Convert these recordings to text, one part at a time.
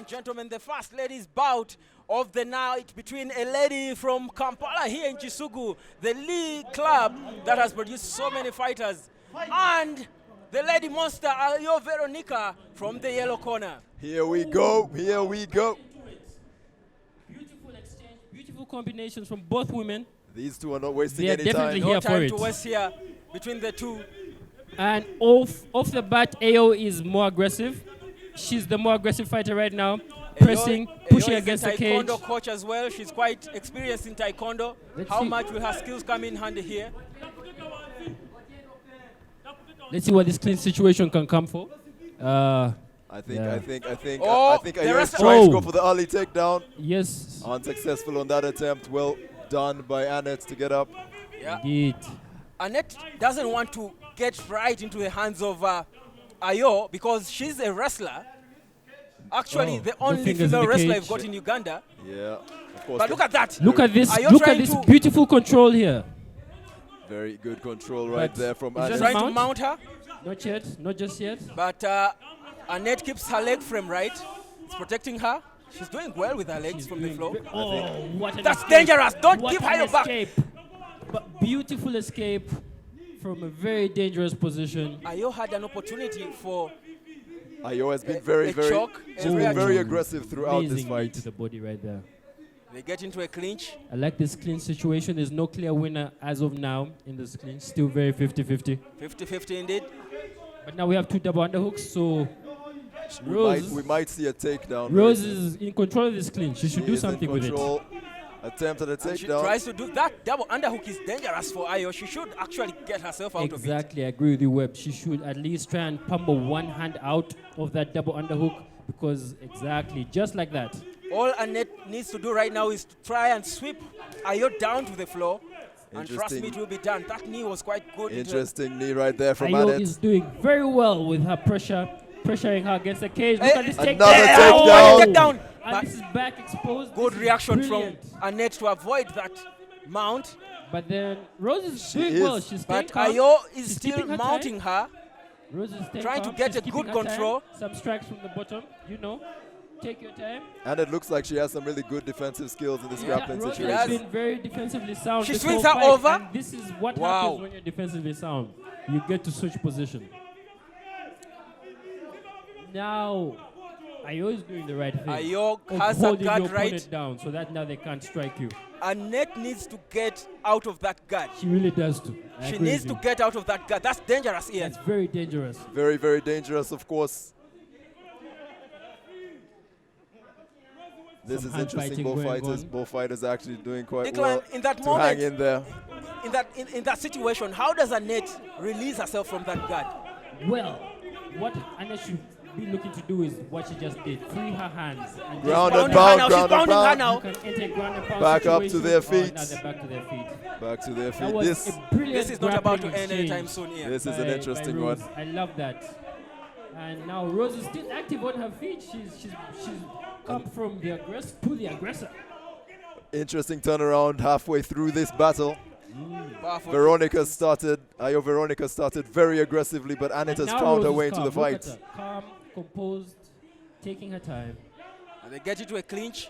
and gentlemen, the first ladies bout of the night between a lady from Kampala here in Kisugu, the league club that has produced so many fighters, and the lady monster, Veronica, from the yellow corner. Here we go, here we go. Beautiful exchange, beautiful combinations from both women. These two are not wasting They are any definitely time. here No for time it. to waste here between the two. And off the bat, AO is more aggressive. She's the more aggressive fighter right now. Pressing, pushing against the cage. Taekwondo coach as well. She's quite experienced in Taekwondo. How much will her skills come in handy here? Let's see what this clean situation can come for. I think Oh, Ayo is the trying to go for the early takedown. Yes. Unsuccessful on that attempt. Well done by Annet to get up. Yeah. Indeed. Annet doesn't want to get right into the hands of Ayo because she's a wrestler. Actually, the only fingers in female the wrestler cage. we've got in Uganda. Yeah, of course. But look at that. Look at this. Ayo Look at trying this to- beautiful control here. Very good control right But there from it's just Annet. Trying to mount her, Not yet. Not just yet. but Annet keeps her leg frame right. It's protecting her. She's doing well with her legs She's from the doing floor. Oh, what an That's escape. dangerous. Don't What give her an your back. escape. But beautiful escape from a very dangerous position. Ayo had an opportunity for Ayo has been a very choke, a she's been rear very choke. aggressive throughout this Amazing knee fight. to the body right there. They get into a clinch. I like this clean situation. There's no clear winner as of now in this clean. Still very 50-50. 50-50 indeed. But now we have two double underhooks, so We might see a takedown. Rose is in control of this clean. She should do something with it. Attempt at a And she takedown. tries to do that. Double underhook is dangerous for Ayo. She should actually get herself out of it. Exactly, I agree with you, Webb. She should at least try and pummel one hand out of that double underhook because exactly, just like that. All Annet needs to do right now is to try and sweep Ayo down to the floor. And trust me, it will be done. That knee was quite good. Interesting knee right there from Ayo Annet. is doing very well with her pressuring her against the cage. Look at this Another takedown. takedown. And But this is back exposed. good This is reaction brilliant. from Annet to avoid that mount. But then Rose is She doing is. well. She's staying But calm. Ayo is She's still keeping her mounting her. Rose is staying trying to calm. get She's a good keeping her time. control. Some strikes from the bottom, you know. Take your time. And it looks like she has some really good defensive skills in this Yeah, grappling Rose situation. has been very defensively sound. She this swings whole her fight, over. and this is what Wow. happens when you're defensively sound. You get to switch position. Now, Ayo is doing the right thing. Ayo of has her holding guard your opponent right. down so that now they can't strike you. Annet needs to get out of that guard. She really does too. I She agree needs with to you. get out of that guard. That's dangerous, Ian. That's very dangerous. Very, very dangerous, of course. This Some is hand interesting. fighting Both fighters are actually doing quite Declan, well in that to moment, hang in there. in that situation, how does Annet release herself from that guard? Well, what Anna should be looking to do is what she just did. Free her hands. And just Ground and Pounding her pound, now. She's ground and pounding her pound. now. You can enter ground and pound Back up to situation. their Oh, feet. now they're back to their feet. Back to their That feet. was This, a brilliant This is not about to grappling end anytime exchange soon, Ian. this is an by interesting Rose. one. I love that. And now Rose is still active on her feet. She's come from the aggressor to the aggressor. Interesting turnaround halfway through this battle. Powerful. Veronica started very aggressively, but Annet has Now found Rose her is way into calm. the Look at fight. her. Calm, composed, taking her time. And they get into a clinch.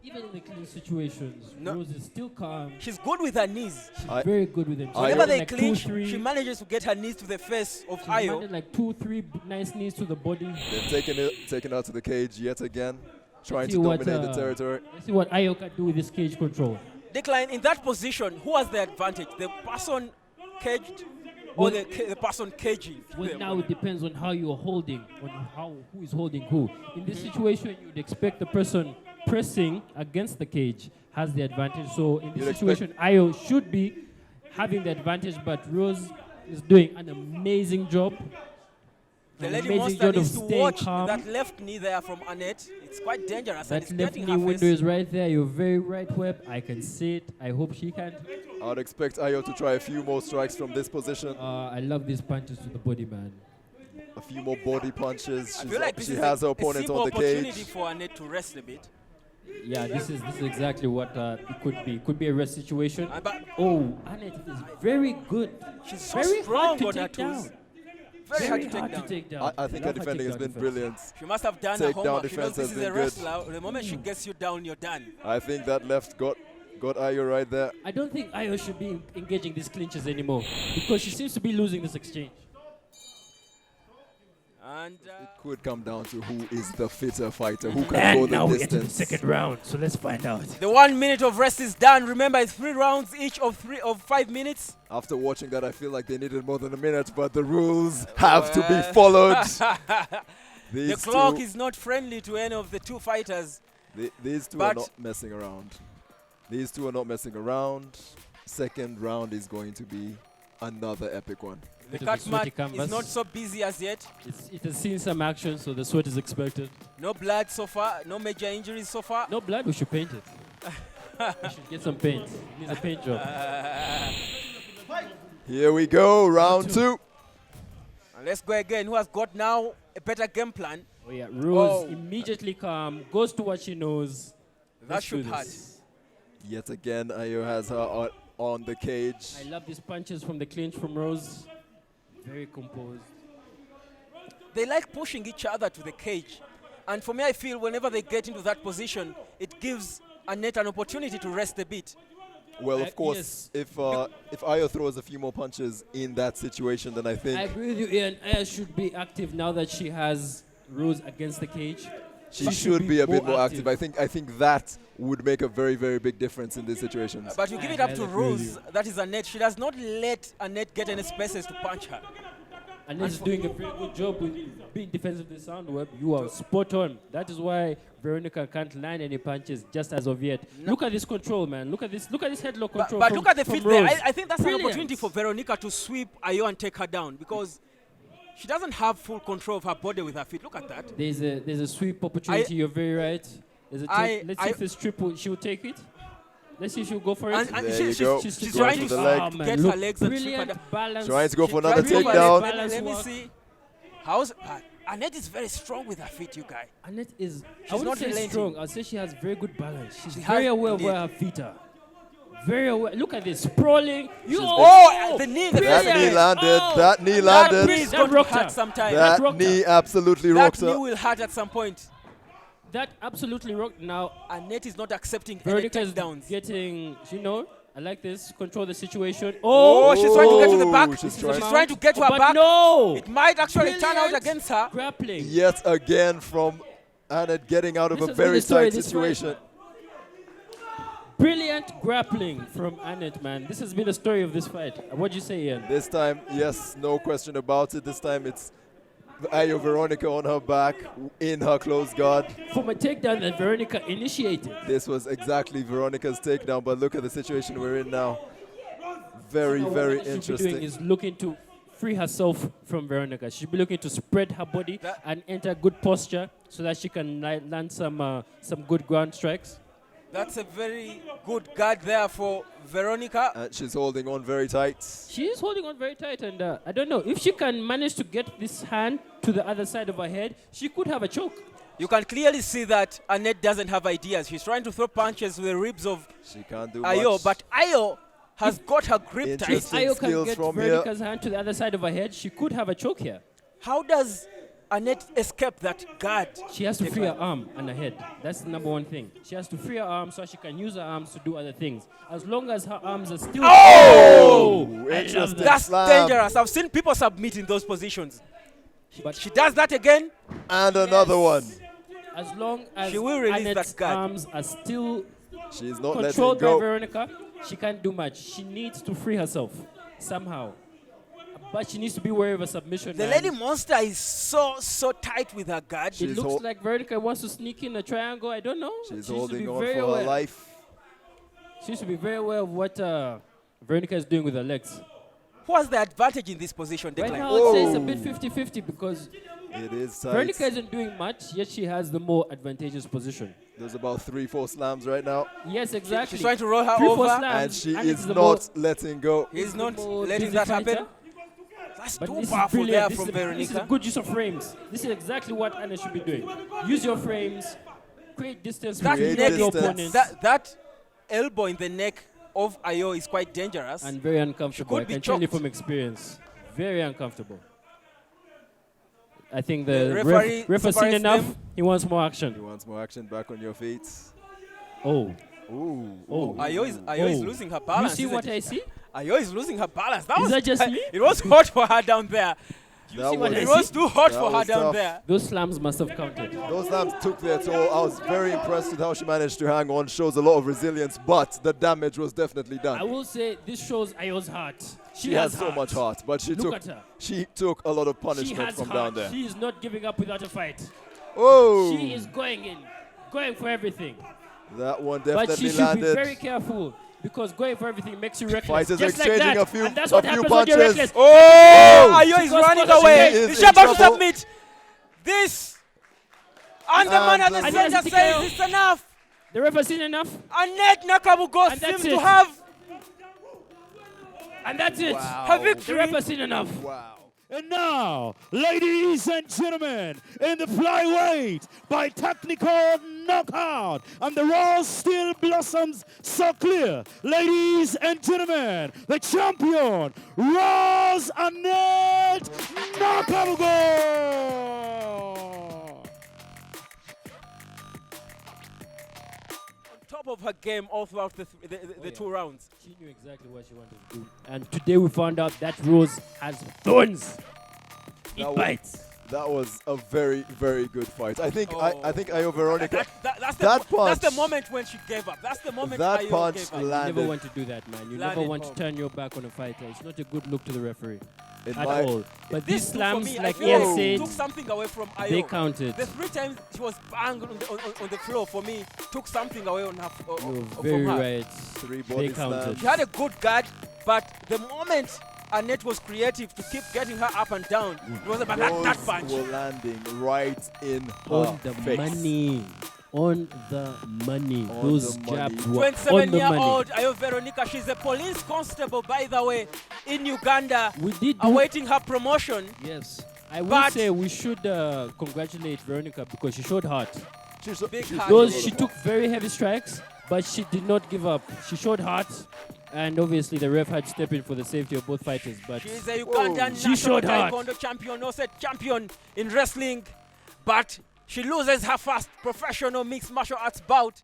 Even in the clean situations, No. Rose is still calm. She's good with her knees. She's I- very good with them. She's Whenever landed they like clinch, 2-3. she manages to get her knees to the face of She's Ayo. landed like 2-3 nice knees to the body. They've taken her to the cage yet again, trying see to what, dominate the territory. Let's see what Ayo can do with this cage control. Decline, in that position, who has the advantage? The person caged or Well- the person caging? Well, now it depends on how you're holding, who is holding who. In this situation, you'd expect the person pressing against the cage has the advantage. So in this You'd situation, Ayo should be having the advantage, but Rose is doing an amazing job. The An lady amazing monster job of needs to staying watch calm. that left knee there from Annet. It's quite dangerous and That it's left getting knee her window face. is right there. You're very right, Webb. I can see it. I hope she can. I would expect Ayo to try a few more strikes from this position. I love these punches to the body, man. A few more body punches. I feel like this She is has her a opponent simple on the opportunity cage. for Annet to rest a bit. Yeah, this is exactly what it could be. Could be a rest situation. But Oh, Annet is very good. she's so Very strong hard to on her take toes. down. Very hard to hard take to down. take down. I think her defending has been brilliant. She must have done her Takedown homework. She knows defense this has is a been good. wrestler. The moment she gets you down, you're done. I think that left got Ayo right there. I don't think Ayo should be engaging these clinches anymore because she seems to be losing this exchange. And It could come down to who is the fitter fighter, who can go And the now we enter the distance. second round, so let's find out. the 1 minute of rest is done. Remember, it's 3 rounds each of 5 minutes. After watching that, I feel like they needed more than a minute, but the rules have to be followed. The These clock two, is not friendly to any of the two fighters. these two are not messing around. These two are not messing around. Second round is going to be another epic one. The Bit of a cut sweaty mat canvas. is not so busy as yet. It has seen some action, so the sweat is expected. No blood so far. No major injuries so far. No blood, we should paint it. We should get some paint. It needs a paint job. Here we go, round Round two. And let's go again. Who has got now a better game plan? Oh yeah, Rose Oh. immediately calm, goes to what she knows. That Let's should do hurt. this. Yet again, Ayo has her on the cage. I love these punches from the clinch from Rose. Very composed. They like pushing each other to the cage. And for me, I feel whenever they get into that position, it gives Annet an opportunity to rest a bit. Well, of course, yes. if Ayo throws a few more punches in that situation, then I I think agree with you, Ian. Aya should be active now that she has Rose against the cage. she should be a bit more active. I think that would make a very, very big difference in these situations. But you give I it up to highly agree with Rose, that is Annet. She does not let Annet get any spaces to punch her. And is doing a very good job with being defensively sound. Web. You are spot on. That is why Veronica can't land any punches just as of yet. No. Look at this control, man. Look at this headlock But, control. but from- look at the from feet there. Rose. I think that's Brilliant. an opportunity for Veronica to sweep Ayo and take her down because she doesn't have full control of her body with her feet. Look at that. There's a sweep opportunity. You're very right. There's a let's see if this triple she will take it. Let's see if she'll go for it. And There you go. she's She's trying going to for the leg. Oh, man, get look, her legs and sweep her brilliant down. balance. Trying to go for She another tried to Let- takedown. balance Let me work. see. How's Annet is very strong with her feet, you guys. Annet is, She's I wouldn't not say relenting. strong. I'd say she has very good balance. She's She very has aware of indeed. where her feet are. Very aware. Look at this, sprawling. Oh, the knee, the That Brilliant. knee landed. Oh, That knee That landed. knee is That going to rocked her. hurt sometime. That rocked knee her. absolutely That rocked knee her. will hurt at some point. That absolutely rocked. Now, Annet is not accepting any Veronica is takedowns. getting, I like this. Control the situation. Oh, she's trying to get to the back. Oh, she's She's trying- trying to get to her but back. no! It might actually turn out Brilliant against her. Grappling. Yet again from Annet getting out of This a has been very the story tight this situation. Brilliant grappling from Annet, man. This has been the story of this fight. What'd you say, Ian? This time, yes, no question about it. This time it's Ayo Veronica on her back in her closed guard. From a takedown that Veronica initiated. This was exactly Veronica's takedown, but look at the situation we're in now. Very, Now, very what she should be doing interesting. is looking to free herself from Veronica. She should be looking to spread her body That- and enter good posture so that she can land some good ground strikes. That's a very good guard there for Veronica. And she's holding on very tight. She is holding on very tight, and I don't know if she can manage to get this hand to the other side of her head. She could have a choke. You can clearly see that Annet doesn't have ideas. She's trying to throw punches to the ribs of She can't do Ayo, much. but Ayo has got her grip tight. Interesting. Ayo can skills get from here. Veronica's hand to the other side of her head. She could have a choke here. How does Annet escape that guard? She has to free her arm and her head. That's the number one thing. She has to free her arm so she can use her arms to do other things. As long as her arms are still... Oh! I love Interesting. that. That's Slam. dangerous. I've seen people submit in those positions. But She does that again. And another one. as long as She will release Annet's that guard. arms are still She's not letting controlled by go. Veronica, she can't do much. She needs to free herself somehow. But she needs to be wary of a submission. The man. lady monster is so tight with her guard. It She's looks hol- like Veronica wants to sneak in a triangle. I don't know. She's She needs to be holding on very for aware. her life. She needs to be very aware of what Veronica is doing with her legs. Who has the advantage in this position, Right Declan? now, I'd say it's a Oh. bit 50-50 because It is Veronica tight. isn't doing much, yet she has the more advantageous position. There's about 3-4 slams right now. Yes, exactly. She's trying to roll her 3-4 over. slams, And she Annet is the more- not letting go. He's not the more letting busy that fighter. happen. That's But too this is powerful brilliant. there This from is a Veronica. good use of frames. This is exactly what Anna should be doing. Use your frames, create distance That between Create neck, your distance. opponents. that elbow in the neck of Ayo is quite dangerous. And very uncomfortable. could I be can tell you choked. from experience. Very uncomfortable. I think The the referee ref has seen separates enough. them. He wants more He action. wants more action back on your feet. Oh. Ooh. Oh. Ayo is losing her balance. You see isn't what it? I see? Ayo is losing her balance. That Is was that just me? It was hot for her down there. You see what I It see? was too hot That for her was down tough. there. Those slams must have counted. Those slams took their toll. I was very impressed with how she managed to hang on. Shows a lot of resilience, but the damage was definitely I done. will say this shows Ayo's heart. She has so much heart, but Look at her. she took a lot of She punishment has from heart. down there. She is not giving up without a fight. Oh, She is going in, going for everything. that one But definitely she should be landed. very careful because going for everything makes you reckless. Fighters Just like exchanging that. a few- and that's a what few happens when you're punches. reckless. Oh, Ayo is goes running for the away. She is Is she in about to trouble. submit? This. And the man at the And center that's the says KO. it's enough. The ref has seen enough, Annet Nakabugo And that's seems to it. have and that's it. her The victory. ref has seen enough. Wow. And now, ladies and gentlemen, in the flyweight by technical knockout, and the raw still blossoms so clear. Ladies and gentlemen, the champion, Rose Annet Nakabugo. Top of her game all throughout the 2 rounds. She knew exactly what she wanted to do. And today we found out that Rose has thorns. It That was- bites. That was a very, very good fight. I think I think Ayo Veronica. That's that the punch- moment when she gave up. That's the moment That Ayo punch gave up. You landed. never want to do that, man. You never Landed want to home. turn your back on a fighter. It's not a good look to the referee In at my- all. But This these two, for slams, me, I like feel Ian like said, took something away from Ayo. they counted. The 3 times she was banged on the floor for me took something away on her, You're from very her. right. 3 body They counted. slams. She had a good guard, but the moment Annet was creative to keep getting her up and down, it was about that Those punch. were landing right in her On the face. money. On the money. On Those the money. jabs were on the money. 27-year-old Ayo Veronica, she's a police constable, by the way, in Uganda, We did do awaiting her promotion. Yes. I will But- say we should congratulate Veronica because she showed heart. Big she's heart. Those Really. she took very heavy strikes, but she did not give up. She showed heart, and obviously the ref had to step in for the safety of both fighters. But She's a Ugandan She national showed heart. taekwondo champion, also champion in wrestling, but she loses her first professional mixed martial arts bout